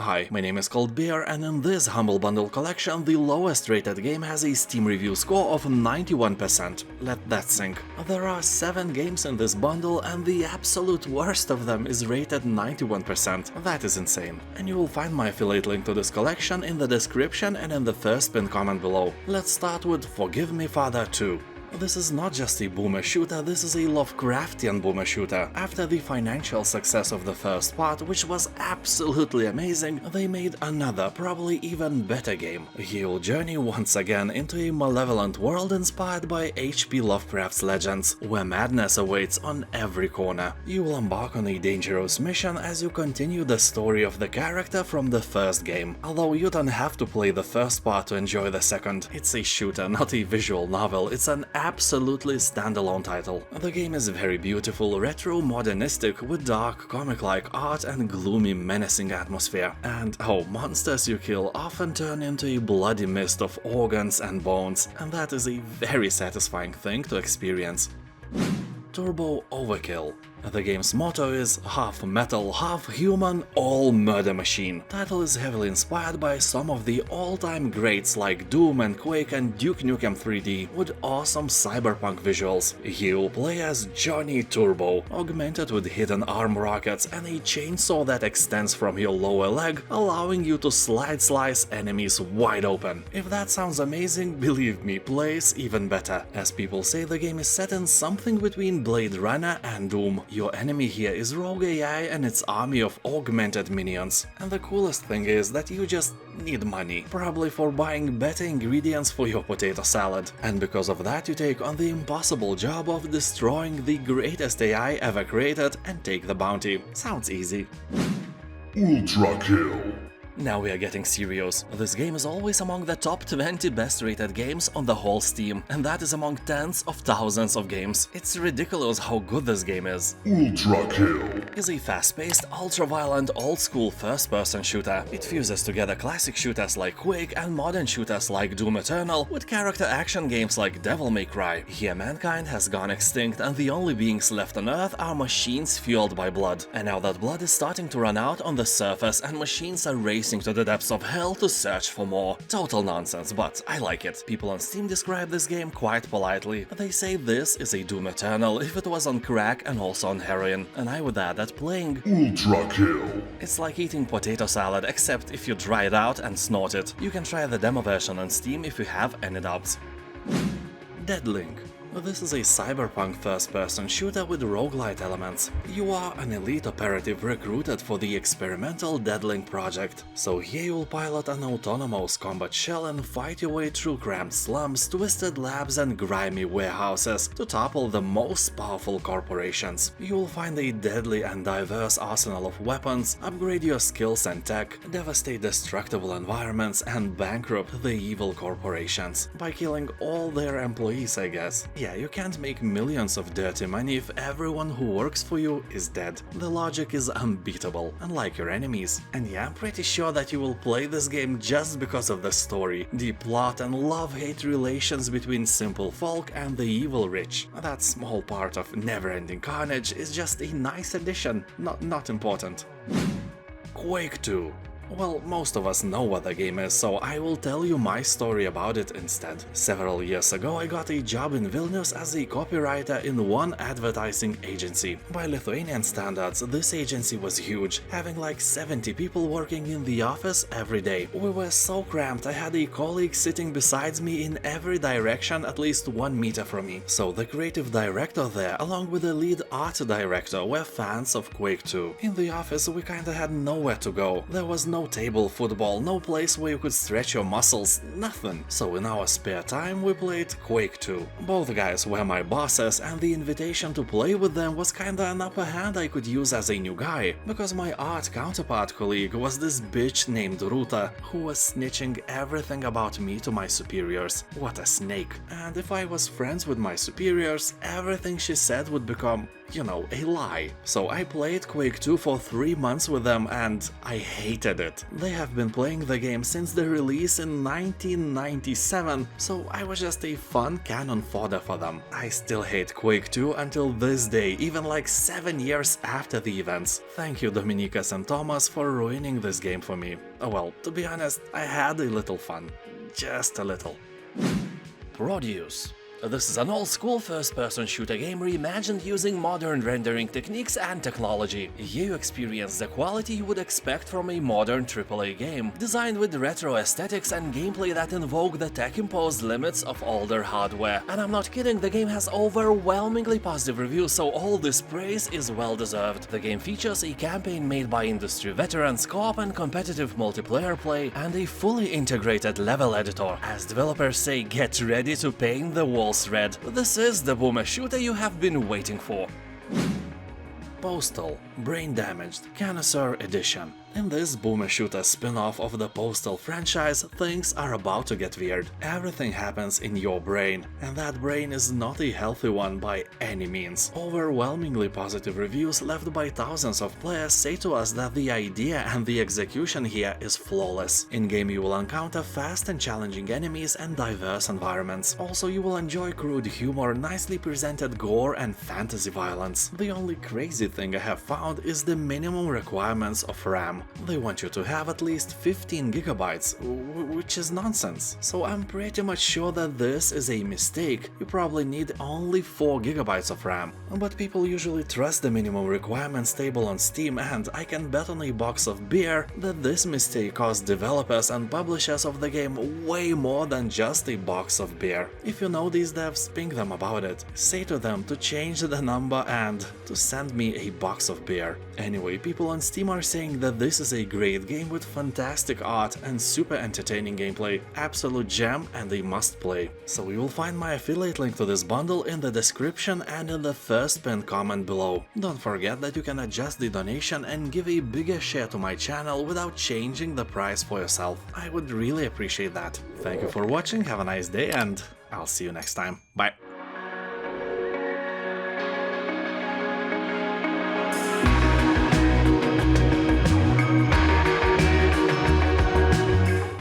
Hi, my name is Bear, and in this Humble Bundle collection, the lowest rated game has a Steam review score of 91%. Let that sink. There are 7 games in this bundle, and the absolute worst of them is rated 91%. That is insane. And you will find my affiliate link to this collection in the description and in the first pinned comment below. Let's start with Forgive Me Father 2. This is not just a boomer shooter, this is a Lovecraftian boomer shooter. After the financial success of the first part, which was absolutely amazing, they made another, probably even better game. You'll journey once again into a malevolent world inspired by H.P. Lovecraft's legends, where madness awaits on every corner. You will embark on a dangerous mission as you continue the story of the character from the first game. Although you don't have to play the first part to enjoy the second. It's a shooter, not a visual novel, it's an absolutely standalone title. The game is very beautiful, retro-modernistic, with dark, comic-like art and gloomy, menacing atmosphere. And oh, monsters you kill often turn into a bloody mist of organs and bones, and that is a very satisfying thing to experience. Turbo Overkill. The game's motto is half metal, half human, all murder machine. Title is heavily inspired by some of the all-time greats like Doom and Quake and Duke Nukem 3D, with awesome cyberpunk visuals. You'll play as Johnny Turbo, augmented with hidden arm rockets and a chainsaw that extends from your lower leg, allowing you to slice enemies wide open. If that sounds amazing, believe me, plays even better. As people say, the game is set in something between Blade Runner and Doom. Your enemy here is Rogue AI and its army of augmented minions. And the coolest thing is that you just need money, probably for buying better ingredients for your potato salad. And because of that you take on the impossible job of destroying the greatest AI ever created and take the bounty. Sounds easy. ULTRAKILL. Now we are getting serious. This game is always among the top 20 best rated games on the whole Steam, and that is among tens of thousands of games. It's ridiculous how good this game is. ULTRAKILL is a fast-paced, ultra-violent, old-school first-person shooter. It fuses together classic shooters like Quake and modern shooters like Doom Eternal with character action games like Devil May Cry. Here mankind has gone extinct and the only beings left on Earth are machines fueled by blood. And now that blood is starting to run out on the surface and machines are racing to the depths of hell to search for more. Total nonsense, but I like it. People on Steam describe this game quite politely. They say this is a Doom Eternal if it was on crack and also on heroin. And I would add that playing ULTRAKILL it's like eating potato salad, except if you dry it out and snort it. You can try the demo version on Steam if you have any doubts. Deadlink. This is a cyberpunk first-person shooter with roguelite elements. You are an elite operative recruited for the experimental Deadlink project. So here you'll pilot an autonomous combat shell and fight your way through cramped slums, twisted labs and grimy warehouses to topple the most powerful corporations. You'll find a deadly and diverse arsenal of weapons, upgrade your skills and tech, devastate destructible environments and bankrupt the evil corporations. By killing all their employees, I guess. Yeah, you can't make millions of dirty money if everyone who works for you is dead. The logic is unbeatable, unlike your enemies. And yeah, I'm pretty sure that you will play this game just because of the story, the plot and love-hate relations between simple folk and the evil rich. That small part of never-ending carnage is just a nice addition, not important. Quake 2. Well, most of us know what the game is, so I will tell you my story about it instead. Several years ago I got a job in Vilnius as a copywriter in one advertising agency. By Lithuanian standards, this agency was huge, having like 70 people working in the office every day. We were so cramped I had a colleague sitting beside me in every direction at least 1 meter from me. So the creative director there, along with the lead art director, were fans of Quake 2. In the office we kinda had nowhere to go. There was no table football, no place where you could stretch your muscles, nothing. So in our spare time we played Quake 2. Both guys were my bosses and the invitation to play with them was kinda an upper hand I could use as a new guy, because my art counterpart colleague was this bitch named Ruta, who was snitching everything about me to my superiors. What a snake. And if I was friends with my superiors, everything she said would become, you know, a lie. So I played Quake 2 for 3 months with them and I hated it. it. They have been playing the game since the release in 1997, so I was just a fun cannon fodder for them. I still hate Quake 2 until this day, even like 7 years after the events. Thank you Dominicus and Thomas for ruining this game for me. Oh well, to be honest, I had a little fun. Just a little. Prodeus. This is an old-school first-person shooter game reimagined using modern rendering techniques and technology. Here you experience the quality you would expect from a modern AAA game, designed with retro aesthetics and gameplay that invoke the tech-imposed limits of older hardware. And I'm not kidding, the game has overwhelmingly positive reviews, so all this praise is well-deserved. The game features a campaign made by industry veterans, co-op and competitive multiplayer play, and a fully integrated level editor. As developers say, get ready to paint the wall red. This is the boomer shooter you have been waiting for. Postal, Brain Damaged, Connoisseur Edition. In this boomer shooter spin-off of the Postal franchise, things are about to get weird. Everything happens in your brain, and that brain is not a healthy one by any means. Overwhelmingly positive reviews left by thousands of players say to us that the idea and the execution here is flawless. In-game you will encounter fast and challenging enemies and diverse environments. Also you will enjoy crude humor, nicely presented gore and fantasy violence. The only crazy thing I have found is the minimum requirements of RAM. They want you to have at least 15 gigabytes, which is nonsense. So I'm pretty much sure that this is a mistake. You probably need only 4 gigabytes of RAM. But people usually trust the minimum requirements table on Steam, and I can bet on a box of beer that this mistake cost developers and publishers of the game way more than just a box of beer. If you know these devs, ping them about it. Say to them to change the number and to send me a box of beer. Anyway, people on Steam are saying that this is a great game with fantastic art and super entertaining gameplay, absolute gem and a must play. So you will find my affiliate link to this bundle in the description and in the first pinned comment below. Don't forget that you can adjust the donation and give a bigger share to my channel without changing the price for yourself. I would really appreciate that. Thank you for watching, have a nice day, and I'll see you next time. Bye!